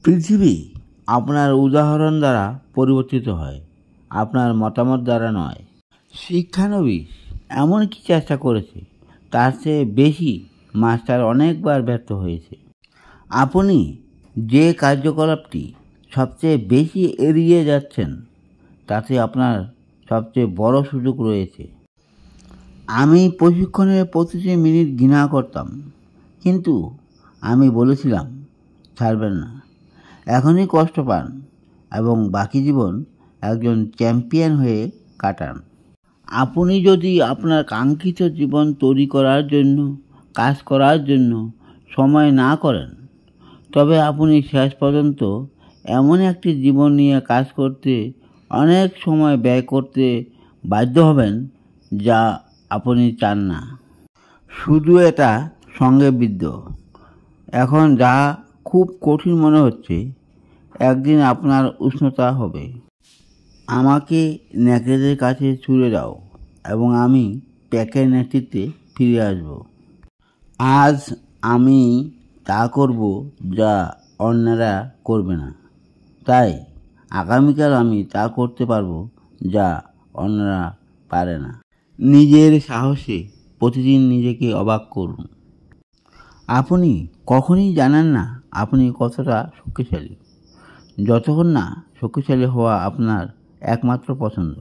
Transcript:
পৃথিবী আপনার উদাহরণ দ্বারা পরিবর্তিত হয়, আপনার মতামত দ্বারা নয়। শিক্ষানবিশ এমনকি চেষ্টা করেছে, তার চেয়ে বেশি মাস্টার অনেকবার ব্যর্থ হয়েছে। আপনি যে কার্যকলাপটি সবচেয়ে বেশি এড়িয়ে যাচ্ছেন, তাতে আপনার সবচেয়ে বড় সুযোগ রয়েছে। আমি প্রশিক্ষণের প্রতিটি মিনিট ঘৃণা করতাম, কিন্তু আমি বলেছিলাম ছাড়বেন না। এখনই কষ্ট পান এবং বাকি জীবন একজন চ্যাম্পিয়ন হয়ে কাটান। আপনি যদি আপনার কাঙ্ক্ষিত জীবন তৈরি করার জন্য কাজ করার জন্য সময় না করেন, তবে আপনি শেষ পর্যন্ত এমন একটি জীবন নিয়ে কাজ করতে অনেক সময় ব্যয় করতে বাধ্য হবেন যা আপনি চান না। শুধু এটা সঙ্গে বিদ্ধ। এখন যা খুব কঠিন মনে হচ্ছে, একদিন আপনার উষ্ণতা হবে। আমাকে নেকড়েদের কাছে ছুড়ে দাও এবং আমি প্যাকের নেতৃত্বে ফিরে আসব। আজ আমি তা করব যা অন্যরা করবে না, তাই আগামীকাল আমি তা করতে পারবো যা অন্যরা পারে না। নিজের সাহসে প্রতিদিন নিজেকে অবাক করুন। আপনি কখনই জানেন না আপনি কতটা শক্তিশালী, যতক্ষণ না শক্তিশালী হওয়া আপনার একমাত্র পছন্দ।